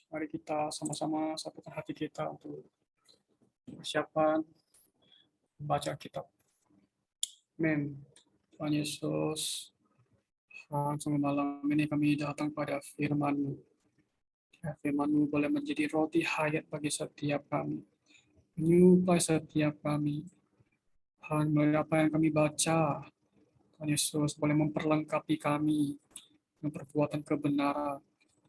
Mari kita sama-sama satukan hati kita untuk persiapan membaca kitab. Amin. Tuhan Yesus, sungguh malam ini kami datang pada firman-Mu. Ya, firman-Mu boleh menjadi roti hayat bagi setiap kami, menyuplai setiap kami. Tuhan, melalui apa yang kami baca, Tuhan Yesus boleh memperlengkapi kami dengan perbuatan kebenaran,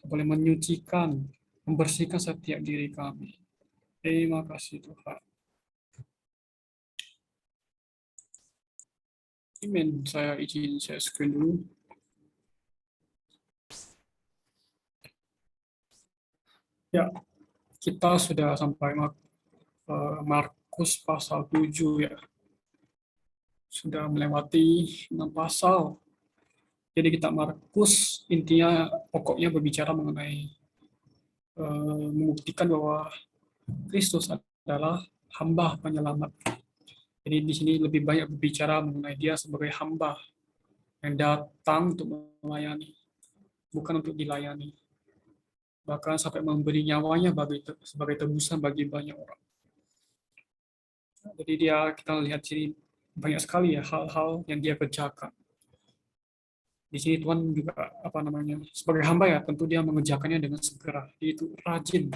boleh menyucikan, membersihkan setiap diri kami. Terima kasih Tuhan. Amin. Saya izin share screen dulu. Ya, kita sudah sampai Markus pasal 7 ya. Sudah melewati 6 pasal. Jadi kita Markus intinya pokoknya berbicara mengenai membuktikan bahwa Kristus adalah hamba penyelamat. Jadi di sini lebih banyak berbicara mengenai dia sebagai hamba yang datang untuk melayani, bukan untuk dilayani. Bahkan sampai memberi nyawanya sebagai tebusan bagi banyak orang. Jadi kita lihat sini banyak sekali ya hal-hal yang dia kerjakan. Di sini Tuhan juga sebagai hamba ya tentu dia mengerjakannya dengan segera. Dia itu rajin.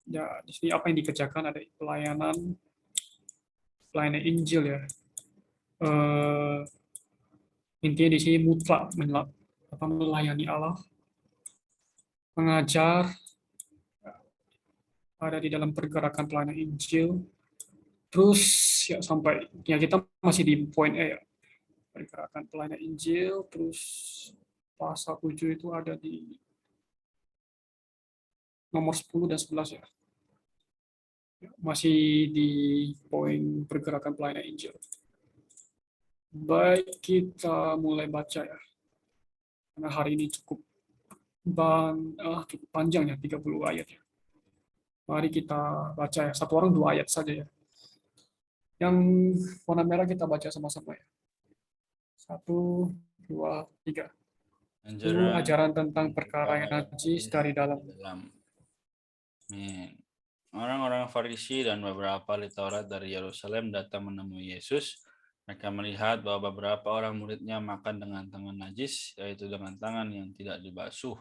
Ya di sini apa yang dikerjakan ada pelayanan Injil ya. Intinya di sini mutlak melayani Allah, mengajar, ada di dalam pergerakan pelayanan Injil. Terus ya sampai ya kita masih di poin E ya. Pergerakan pelayanan Injil, terus pasal 7 itu ada di nomor 10 dan 11 ya. Masih di poin pergerakan pelayanan Injil. Baik, kita mulai baca ya. Karena hari ini cukup panjang ya, 30 ayat ya. Mari kita baca ya, satu orang 2 ayat saja ya. Yang warna merah kita baca sama-sama ya. 1, 2, 3. Itu ajaran tentang perkara yang najis dari dalam. Orang-orang Farisi dan beberapa ahli Taurat dari Yerusalem datang menemui Yesus. Mereka melihat bahwa beberapa orang muridnya makan dengan tangan najis, yaitu dengan tangan yang tidak dibasuh.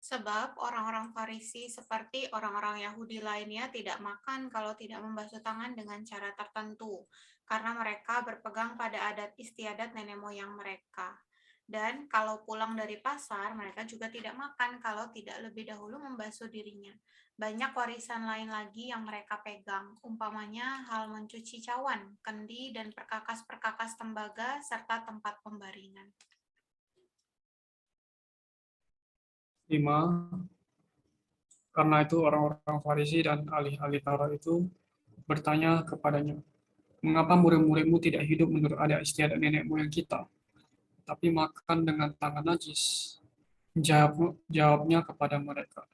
Sebab orang-orang Farisi seperti orang-orang Yahudi lainnya tidak makan kalau tidak membasuh tangan dengan cara tertentu, karena mereka berpegang pada adat istiadat nenek moyang mereka. Dan kalau pulang dari pasar, mereka juga tidak makan kalau tidak lebih dahulu membasuh dirinya. Banyak warisan lain lagi yang mereka pegang, umpamanya hal mencuci cawan, kendi, dan perkakas-perkakas tembaga, serta tempat pembaringan. 5. Karena itu orang-orang Farisi dan ahli-ahli Taurat itu bertanya kepadanya, mengapa murid-muridmu tidak hidup menurut adat istiadat nenek moyang kita, tapi makan dengan tangan najis? Jawabnya kepada mereka,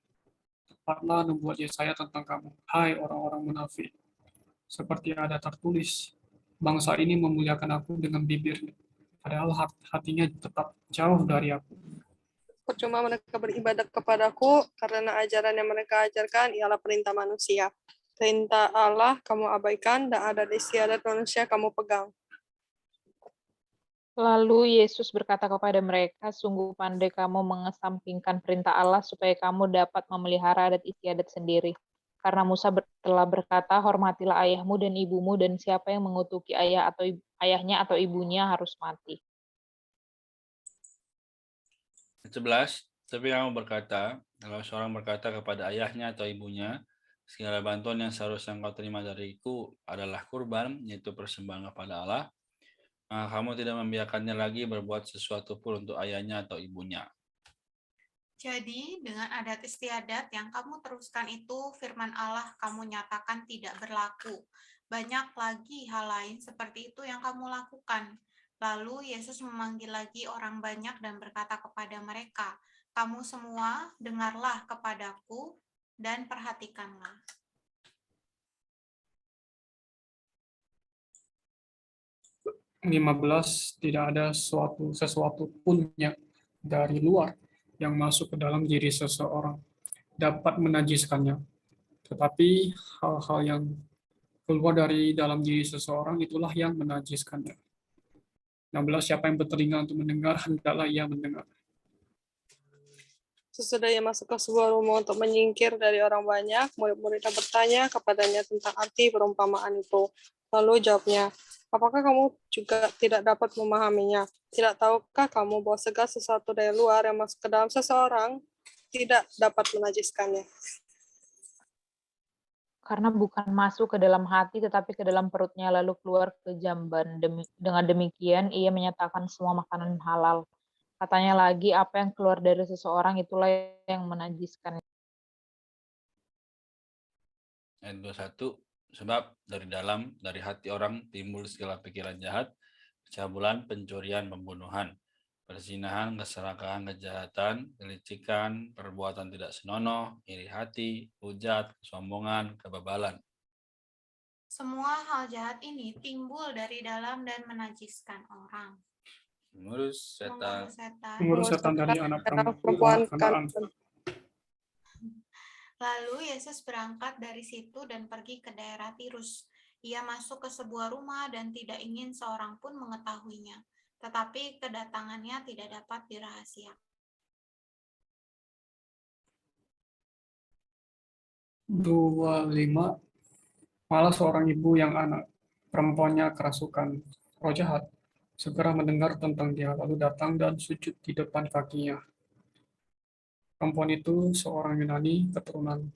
tepatlah nubuat Yesaya tentang kamu, hai orang-orang munafik. Seperti ada tertulis, bangsa ini memuliakan aku dengan bibirnya, padahal hatinya tetap jauh dari aku. Percuma mereka beribadat kepadaku, karena ajaran yang mereka ajarkan ialah perintah manusia. Perintah Allah kamu abaikan, dan adat istiadat manusia kamu pegang. Lalu Yesus berkata kepada mereka, sungguh pandai kamu mengesampingkan perintah Allah supaya kamu dapat memelihara adat istiadat sendiri. Karena Musa telah berkata, hormatilah ayahmu dan ibumu, dan siapa yang mengutuki ayahnya atau ibunya harus mati. 11. Tapi kamu berkata, kalau seorang berkata kepada ayahnya atau ibunya, segala bantuan yang seharusnya engkau terima dariku adalah kurban, yaitu persembahan kepada Allah, maka kamu tidak membiarkannya lagi berbuat sesuatu pun untuk ayahnya atau ibunya. Jadi, dengan adat istiadat yang kamu teruskan itu, firman Allah kamu nyatakan tidak berlaku. Banyak lagi hal lain seperti itu yang kamu lakukan. Lalu Yesus memanggil lagi orang banyak dan berkata kepada mereka, kamu semua dengarlah kepadaku dan perhatikanlah. 15, tidak ada sesuatu pun yang dari luar yang masuk ke dalam diri seseorang dapat menajiskannya. Tetapi hal-hal yang keluar dari dalam diri seseorang itulah yang menajiskannya. 16, siapa yang bertelinga untuk mendengar, hendaklah ia mendengar. Sesudah ia masuk ke sebuah rumah untuk menyingkir dari orang banyak, murid-muridnya bertanya kepadanya tentang arti perumpamaan itu. Lalu jawabnya, apakah kamu juga tidak dapat memahaminya? Tidak tahukah kamu bahwa segala sesuatu dari luar yang masuk ke dalam seseorang tidak dapat menajiskannya? Karena bukan masuk ke dalam hati tetapi ke dalam perutnya lalu keluar ke jamban. Dengan demikian ia menyatakan semua makanan halal. Katanya lagi, apa yang keluar dari seseorang itulah yang menajiskan. Ayat 21, sebab dari hati orang timbul segala pikiran jahat, percabulan, pencurian, pembunuhan, perzinahan, keserakahan, kejahatan, kelicikan, perbuatan tidak senonoh, iri hati, hujat, kesombongan, kebebalan. Semua hal jahat ini timbul dari dalam dan menajiskan orang. Mengurus setan. Mengurus setan dari anak perempuan Kanaan. Lalu Yesus berangkat dari situ dan pergi ke daerah Tirus. Ia masuk ke sebuah rumah dan tidak ingin seorang pun mengetahuinya. Tetapi kedatangannya tidak dapat dirahasiakan. 25, malah seorang ibu yang anak perempuannya kerasukan roh jahat segera mendengar tentang dia, lalu datang dan sujud di depan kakinya. Perempuan itu seorang Yunani keturunan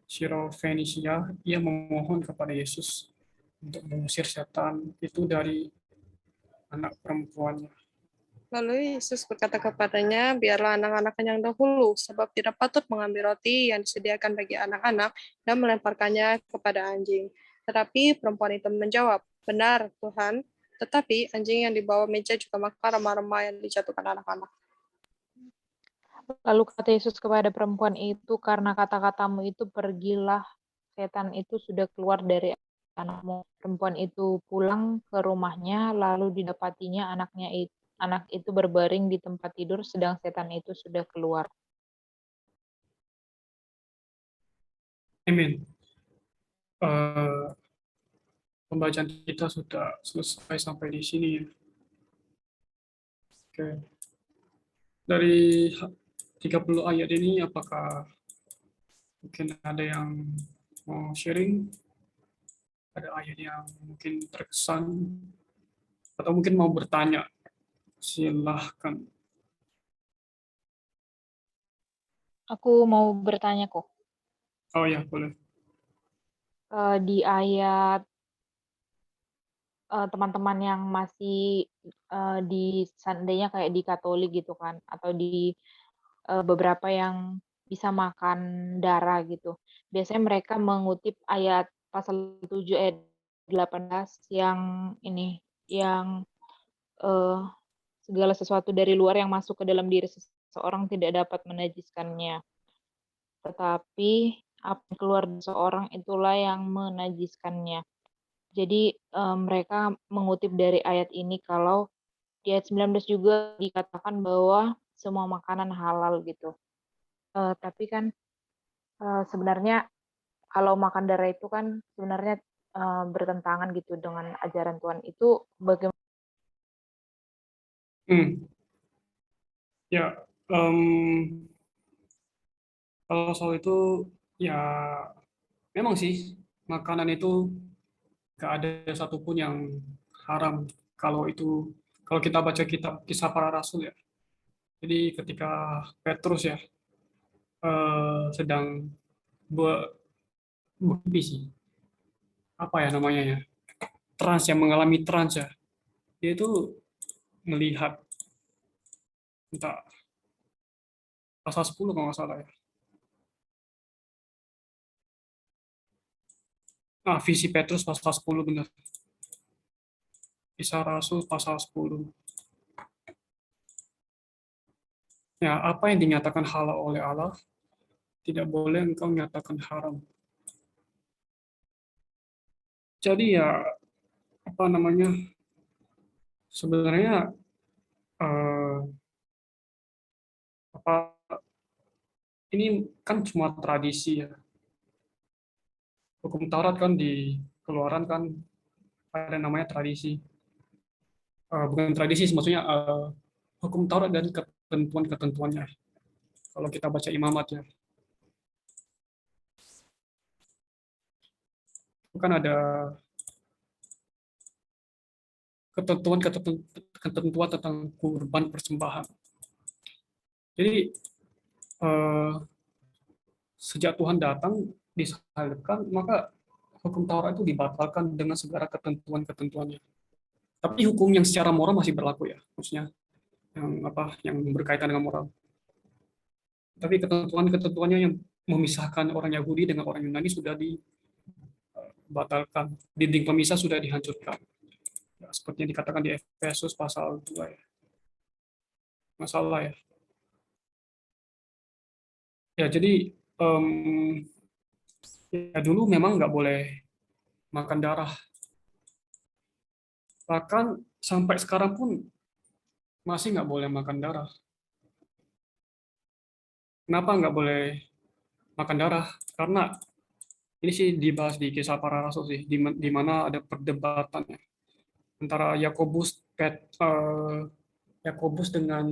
Syro-Fenisia. Ia memohon kepada Yesus untuk mengusir setan itu dari anak perempuannya. Lalu Yesus berkata kepadanya, biarlah anak-anak kenyang dahulu, sebab tidak patut mengambil roti yang disediakan bagi anak-anak dan melemparkannya kepada anjing. Tetapi perempuan itu menjawab, benar Tuhan, tetapi anjing yang dibawa meja juga makan remah-remah yang dijatuhkan anak-anak. Lalu kata Yesus kepada perempuan itu, karena kata-katamu itu pergilah, setan itu sudah keluar dari anakmu. Perempuan itu pulang ke rumahnya, lalu didapatinya anak itu berbaring di tempat tidur, sedang setan itu sudah keluar. Amin. Pembacaan kita sudah selesai sampai di sini ya. Oke. Dari 30 ayat ini apakah mungkin ada yang mau sharing? Ada ayat yang mungkin terkesan atau mungkin mau bertanya? Silahkan. Aku mau bertanya kok, Oh ya, boleh. di ayat teman-teman yang masih di seandainya kayak di Katolik gitu kan, atau di beberapa yang bisa makan darah gitu. Biasanya mereka mengutip ayat pasal 7 ayat 18 yang ini, yang segala sesuatu dari luar yang masuk ke dalam diri seseorang tidak dapat menajiskannya. Tetapi apa yang keluar dari seseorang itulah yang menajiskannya. Jadi mereka mengutip dari ayat ini kalau di ayat 19 juga dikatakan bahwa semua makanan halal gitu. Tapi kan sebenarnya kalau makan darah itu kan sebenarnya bertentangan gitu dengan ajaran Tuhan. Itu bagaimana? Ya, kalau soal itu ya memang sih makanan itu gak ada satupun yang haram kalau kita baca kitab Kisah Para Rasul ya. Jadi ketika Petrus ya sedang bermimpi sih, apa ya namanya ya, mengalami trans ya. Dia itu melihat entah pasal 10 kalau nggak salah ya. Visi Petrus pasal 10 benar. Kisah Rasul pasal 10. Ya, apa yang dinyatakan halal oleh Allah tidak boleh engkau nyatakan haram. Jadi ya apa namanya, sebenarnya apa ini kan cuma tradisi ya. Hukum Taurat kan di Keluaran kan ada namanya tradisi. Bukan tradisi, maksudnya hukum Taurat dan ketentuan-ketentuannya. Kalau kita baca Imamat ya, itu kan ada ketentuan tentang kurban persembahan. Jadi sejak Tuhan datang disalibkan, maka hukum Taurat itu dibatalkan dengan segala ketentuan-ketentuannya. Tapi hukum yang secara moral masih berlaku ya, maksudnya yang berkaitan dengan moral. Tapi ketentuannya yang memisahkan orang Yahudi dengan orang Yunani sudah dibatalkan. Dinding pemisah sudah dihancurkan. Ya, seperti yang dikatakan di Efesus pasal 2 ya. Masalah ya. Ya, jadi ya dulu memang nggak boleh makan darah. Bahkan sampai sekarang pun masih nggak boleh makan darah. Kenapa nggak boleh makan darah? Karena ini sih dibahas di Kisah Para Rasul sih, di mana ada perdebatan ya, antara Yakobus dengan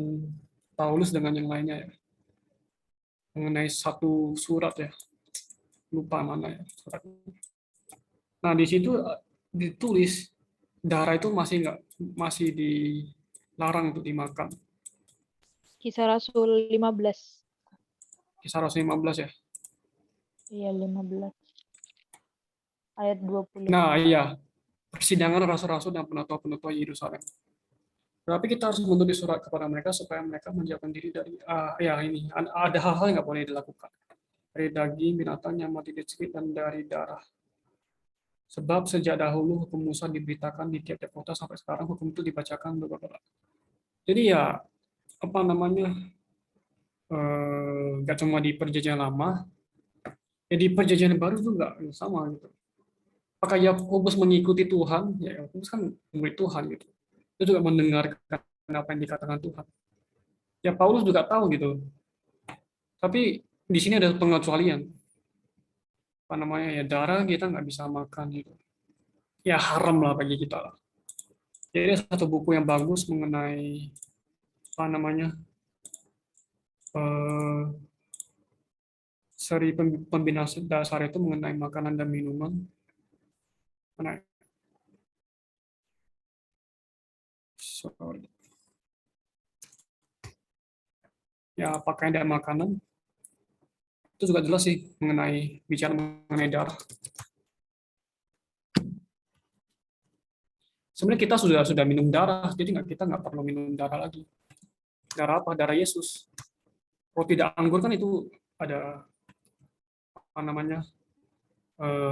Paulus dengan yang lainnya ya, mengenai satu surat ya, lupa mana ya suratnya. Nah di situ ditulis darah itu masih dilarang untuk dimakan. Kisah Rasul 15. Kisah Rasul 15 ya. Iya, 15. Ayat 20. Nah iya, persidangan rasul-rasul dan penatua-penatua Yerusalem. Tapi kita harus menulis surat kepada mereka supaya mereka menjauhkan diri dari ini ada hal-hal yang nggak boleh dilakukan, dari daging binatang yang mati dicekik dan dari darah. Sebab sejak dahulu hukum Musa diberitakan di tiap-tiap kota sampai sekarang hukum itu dibacakan beberapa. Jadi ya apa namanya nggak cuma di perjanjian lama, ya di perjanjian baru juga sama gitu. Apakah Yakobus mengikuti Tuhan? Ya Yakobus kan murid Tuhan gitu. Dia juga mendengarkan apa yang dikatakan Tuhan. Ya Paulus juga tahu gitu. Tapi di sini ada pengecualian. Apa namanya ya darah kita nggak bisa makan gitu. Ya haram lah bagi kita lah. Jadi ada satu buku yang bagus mengenai apa namanya seri pembina dasar itu mengenai makanan dan minuman. Mana? Sorry. Ya pakaian dan makanan itu juga jelas sih bicara mengenai darah. Sebenarnya kita sudah minum darah, jadi kita nggak perlu minum darah lagi. Darah apa? Darah Yesus. Roti dan anggur kan itu ada apa namanya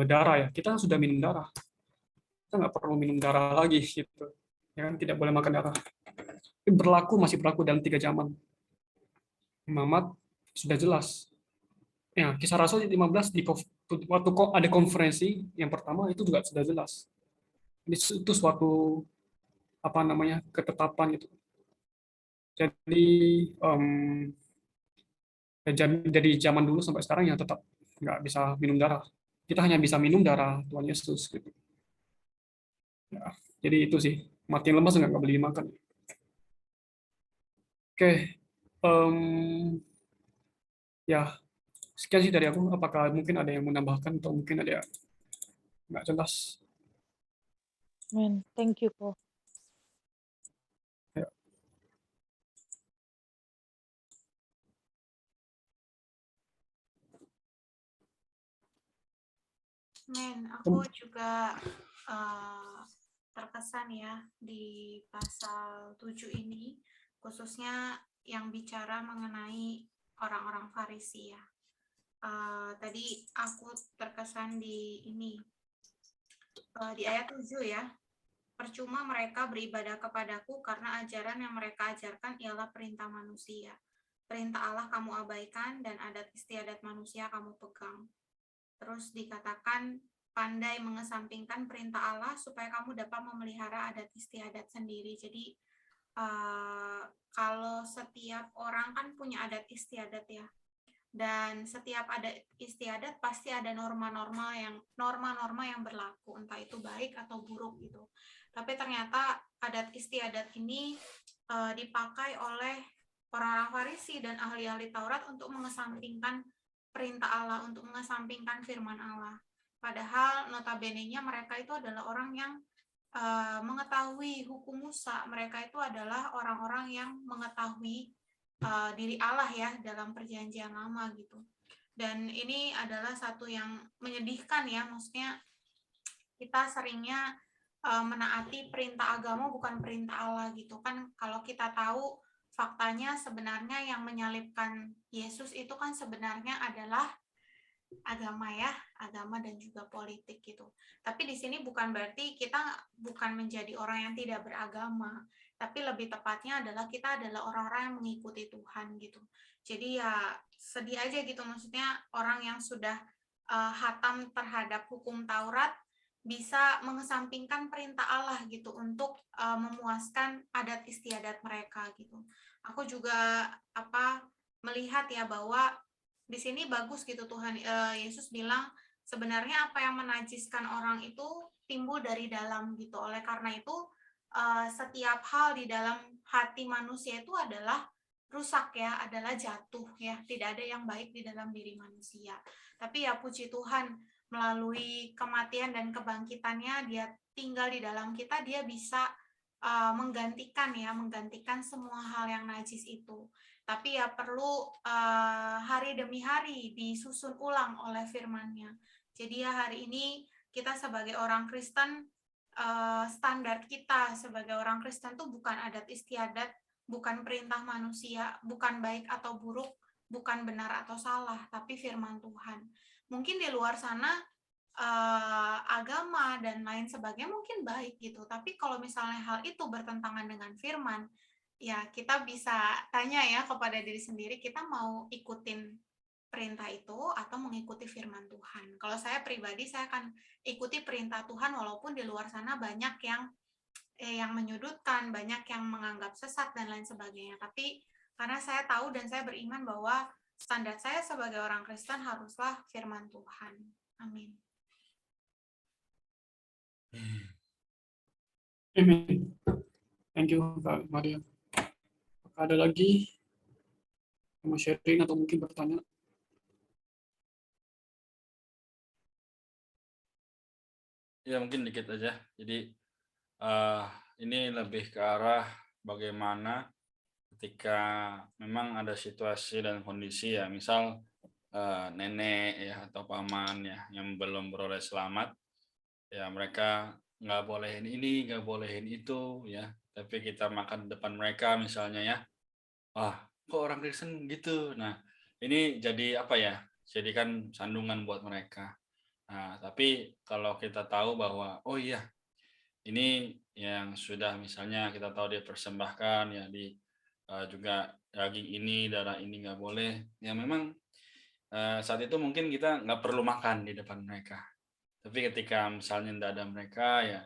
darah ya. Kita sudah minum darah. Kita nggak perlu minum darah lagi gitu. Ya kan tidak boleh makan darah. Ini masih berlaku dalam 3 zaman. Imamat sudah jelas. Ya, Kisah Rasul 15 waktu ada konferensi yang pertama itu juga sudah jelas. Itu suatu apa namanya ketetapan gitu. Jadi dari zaman dulu sampai sekarang ya tetap nggak bisa minum darah. Kita hanya bisa minum darah Tuhan Yesus gitu. Ya, jadi itu sih mati yang lemas nggak boleh dimakan. Oke, ya sekian sih dari aku. Apakah mungkin ada yang menambahkan atau mungkin ada yang nggak jelas? Men, thank you, Ko. Ya. Men, aku juga terkesan ya di pasal 7 ini, khususnya yang bicara mengenai orang-orang Farisi ya. Tadi aku terkesan di ini, di ayat 7 ya. Percuma mereka beribadah kepadaku karena ajaran yang mereka ajarkan ialah perintah manusia. Perintah Allah kamu abaikan dan adat istiadat manusia kamu pegang. Terus dikatakan pandai mengesampingkan perintah Allah supaya kamu dapat memelihara adat istiadat sendiri. Jadi kalau setiap orang kan punya adat istiadat ya, dan setiap adat istiadat pasti ada norma-norma yang berlaku, entah itu baik atau buruk gitu. Tapi ternyata adat istiadat ini dipakai oleh orang-orang Farisi dan ahli-ahli Taurat untuk mengesampingkan perintah Allah, untuk mengesampingkan firman Allah. Padahal notabene-nya mereka itu adalah orang yang mengetahui hukum Musa. Mereka itu adalah orang-orang yang mengetahui diri Allah ya dalam perjanjian lama gitu. Dan ini adalah satu yang menyedihkan ya, maksudnya kita seringnya menaati perintah agama bukan perintah Allah gitu kan. Kalau kita tahu faktanya sebenarnya yang menyalibkan Yesus itu kan sebenarnya adalah agama dan juga politik gitu. Tapi di sini bukan berarti kita bukan menjadi orang yang tidak beragama, tapi lebih tepatnya adalah kita adalah orang-orang yang mengikuti Tuhan gitu. Jadi ya sedih aja gitu, maksudnya orang yang sudah hatam terhadap hukum Taurat bisa mengesampingkan perintah Allah gitu untuk memuaskan adat istiadat mereka gitu. Aku juga melihat ya bahwa di sini bagus gitu Tuhan Yesus bilang sebenarnya apa yang menajiskan orang itu timbul dari dalam gitu. Oleh karena itu setiap hal di dalam hati manusia itu adalah rusak ya, adalah jatuh ya. Tidak ada yang baik di dalam diri manusia. Tapi ya puji Tuhan melalui kematian dan kebangkitannya dia tinggal di dalam kita, dia bisa menggantikan semua hal yang najis itu. Tapi ya perlu hari demi hari disusun ulang oleh firman-Nya. Jadi ya hari ini kita sebagai orang Kristen, standar kita sebagai orang Kristen tuh bukan adat istiadat, bukan perintah manusia, bukan baik atau buruk, bukan benar atau salah, tapi firman Tuhan. Mungkin di luar sana agama dan lain sebagainya mungkin baik gitu, tapi kalau misalnya hal itu bertentangan dengan firman, ya kita bisa tanya ya kepada diri sendiri, kita mau ikutin perintah itu atau mengikuti firman Tuhan. Kalau saya pribadi, saya akan ikuti perintah Tuhan walaupun di luar sana banyak yang menyudutkan, banyak yang menganggap sesat dan lain sebagainya. Tapi karena saya tahu dan saya beriman bahwa standar saya sebagai orang Kristen haruslah firman Tuhan. Amin. Amin. Thank you, Kak Maria. Apakah ada lagi yang mau sharing atau mungkin bertanya? Ya mungkin dikit aja. Jadi ini lebih ke arah bagaimana ketika memang ada situasi dan kondisi ya, misal nenek ya atau paman ya yang belum beroleh selamat, ya mereka nggak bolehin ini, nggak bolehin itu ya, tapi kita makan di depan mereka misalnya ya, wah kok orang Kristen gitu. Nah ini jadi apa ya, jadi kan sandungan buat mereka. Nah tapi kalau kita tahu bahwa oh iya ini yang sudah misalnya kita tahu dia persembahkan ya di juga daging ini, darah ini nggak boleh, ya memang saat itu mungkin kita nggak perlu makan di depan mereka. Tapi ketika misalnya tidak ada mereka ya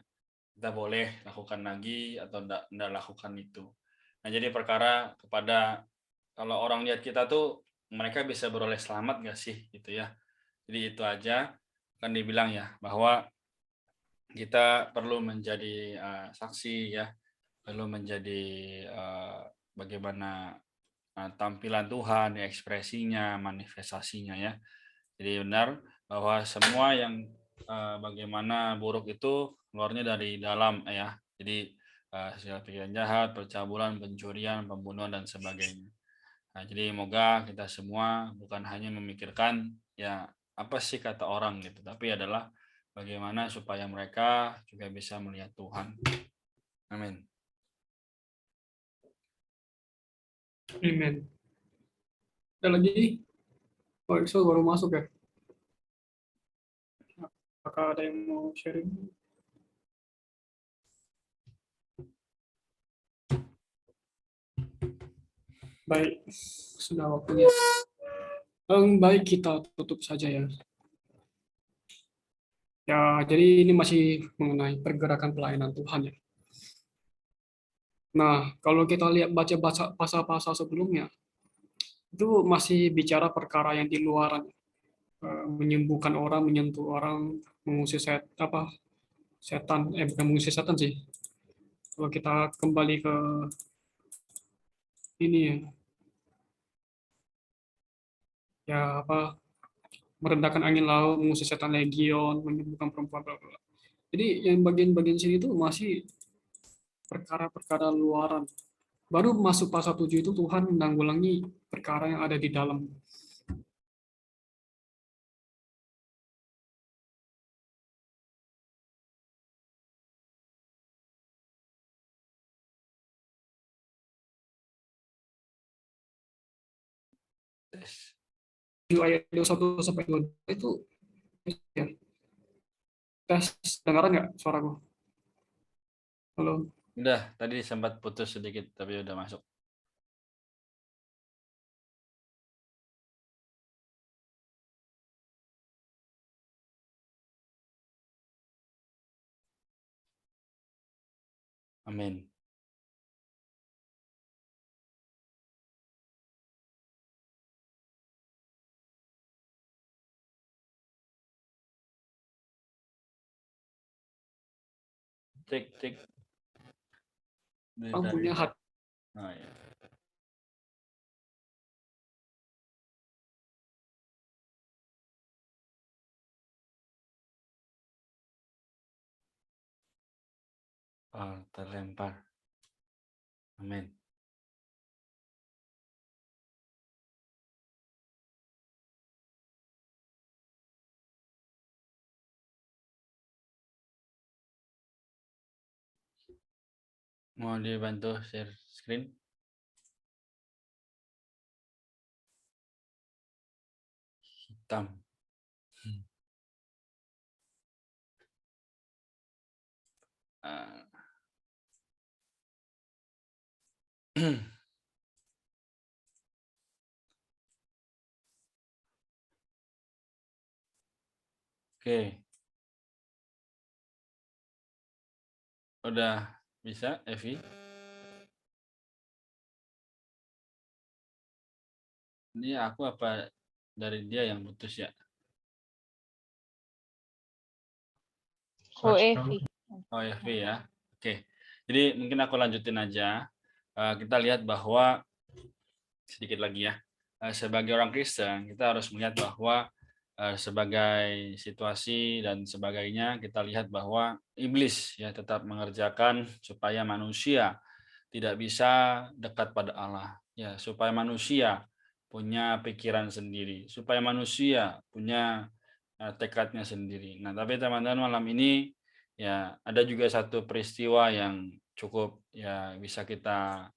kita boleh lakukan lagi atau tidak lakukan itu. Nah jadi perkara kepada kalau orang lihat kita tuh mereka bisa beroleh selamat nggak sih gitu ya. Jadi itu aja kan dibilang ya bahwa kita perlu menjadi saksi ya, perlu menjadi bagaimana tampilan Tuhan, ekspresinya, manifestasinya ya. Jadi benar bahwa semua yang bagaimana buruk itu keluarnya dari dalam ya. Jadi segala pikiran jahat, percabulan, pencurian, pembunuhan dan sebagainya. Nah, jadi semoga kita semua bukan hanya memikirkan ya apa sih kata orang gitu, tapi adalah bagaimana supaya mereka juga bisa melihat Tuhan. Amin. Amen. Ada lagi? Oh, Exo baru masuk ya? Apakah ada yang mau sharing? Baik, sudah waktunya. Baik, kita tutup saja ya. Ya, jadi ini masih mengenai pergerakan pelayanan Tuhan ya. Nah, kalau kita lihat baca pasal-pasal sebelumnya, itu masih bicara perkara yang di luaran, menyembuhkan orang, menyentuh orang, mengusir setan, bukan mengusir setan sih. Kalau kita kembali ke ini ya apa merendahkan angin laut, mengusir setan legion, menyembuhkan perempuan, bla, bla, bla. Jadi yang bagian-bagian sini itu masih perkara-perkara luaran. Baru masuk pasal 7 itu Tuhan menanggulangi perkara yang ada di dalam. Tes. Di ayat 21 sampai 22 itu ya, tes dengaran nggak suaraku? Halo. Udah, tadi sempat putus sedikit, tapi udah masuk. Amin. Cek. Kamu punya hati. Oh, ya. Oh, terlempar. Amin. Mau dibantu share screen? Hitam. Ah. Oke, udah bisa, Evi? Ini aku apa dari dia yang putus ya? Oh, Evi. Oh, Evi ya. Oke, jadi mungkin aku lanjutin aja. Kita lihat bahwa sedikit lagi ya. Sebagai orang Kristen, kita harus melihat bahwa sebagai situasi dan sebagainya, kita lihat bahwa iblis ya tetap mengerjakan supaya manusia tidak bisa dekat pada Allah. Ya, supaya manusia punya pikiran sendiri, supaya manusia punya tekadnya sendiri. Nah, tapi teman-teman malam ini ya ada juga satu peristiwa yang cukup ya bisa kita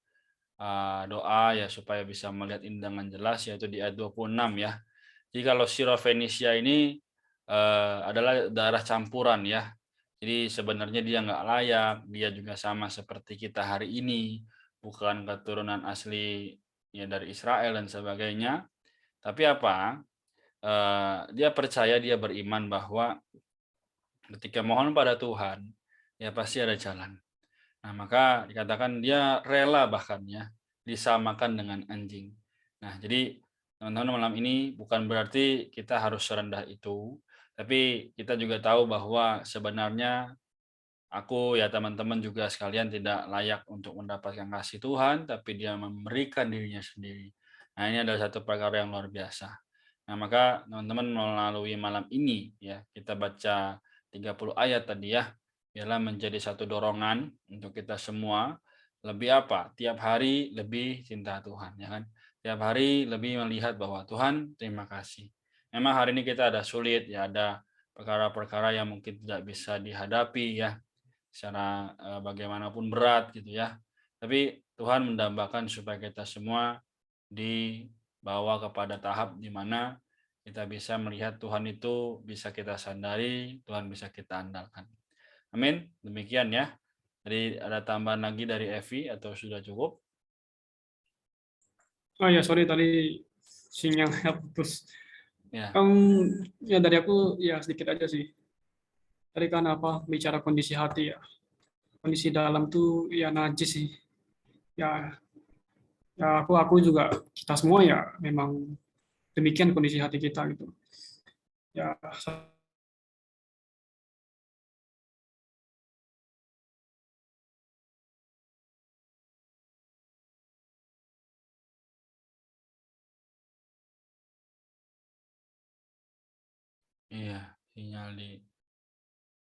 doa ya supaya bisa melihat ini dengan jelas yaitu di ayat 26 ya. Jadi kalau Sirofenisia ini adalah darah campuran ya. Jadi sebenarnya dia nggak layak, dia juga sama seperti kita hari ini, bukan keturunan asli ya dari Israel dan sebagainya. Tapi apa? Dia percaya, dia beriman bahwa ketika mohon pada Tuhan, ya pasti ada jalan. Nah, maka dikatakan dia rela bahkan ya disamakan dengan anjing. Nah, jadi teman-teman malam ini bukan berarti kita harus serendah itu, tapi kita juga tahu bahwa sebenarnya aku ya teman-teman juga sekalian tidak layak untuk mendapatkan kasih Tuhan, tapi dia memberikan dirinya sendiri. Nah, ini adalah satu perkara yang luar biasa. Nah, maka teman-teman melalui malam ini ya, kita baca 30 ayat tadi ya, biarlah menjadi satu dorongan untuk kita semua lebih apa? Tiap hari lebih cinta Tuhan ya kan. Tiap hari lebih melihat bahwa Tuhan terima kasih. Memang hari ini kita ada sulit ya, ada perkara-perkara yang mungkin tidak bisa dihadapi ya secara bagaimanapun berat gitu ya. Tapi Tuhan mendambakan supaya kita semua dibawa kepada tahap di mana kita bisa melihat Tuhan itu bisa kita sandari, Tuhan bisa kita andalkan. Amin. Demikian ya. Jadi ada tambahan lagi dari Evi atau sudah cukup? Oh ya, sorry tadi sinyalnya putus. Ya. Ya dari aku ya sedikit aja sih. Tadi kan bicara kondisi hati ya. Kondisi dalam tuh ya najis sih. Ya, ya aku juga kita semua ya memang demikian kondisi hati kita gitu. Ya, Iya, sinyal di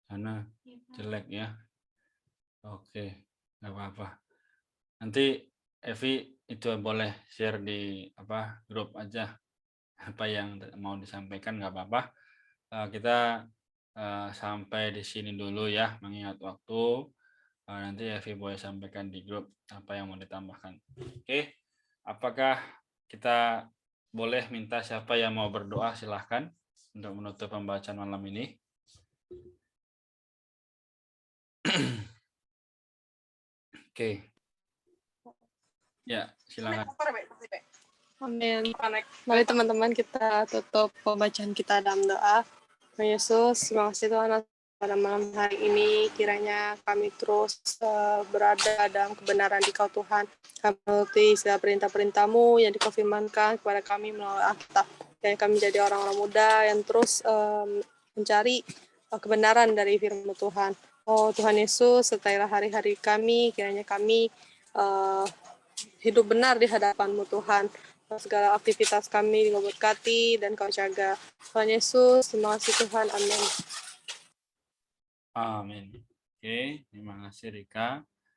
sana jelek ya. Oke, nggak apa-apa. Nanti Evi itu boleh share di grup aja apa yang mau disampaikan, nggak apa-apa. Kita sampai di sini dulu ya, mengingat waktu. Nanti Evi boleh sampaikan di grup apa yang mau ditambahkan. Oke, apakah kita boleh minta siapa yang mau berdoa, silahkan untuk menutup pembacaan malam ini. Oke. Ya, silakan. Amin. Mari teman-teman kita tutup pembacaan kita dalam doa. Tuhan Yesus, terima kasih Tuhan atas pada malam hari ini. Kiranya kami terus berada dalam kebenaran di Kau Tuhan. Kami menuruti segala perintah-perintah-Mu yang dikonfirmankan kepada kami melalui Alkitab. Dan kami menjadi orang-orang muda yang terus mencari kebenaran dari firman Tuhan. Oh Tuhan Yesus, sertailah hari-hari kami. Kiranya kami hidup benar di hadapan-Mu Tuhan. Segala aktivitas kami diberkati dan Kau jaga. Tuhan Yesus, terima kasih Tuhan. Amin. Amin. Oke, terima kasih Rika.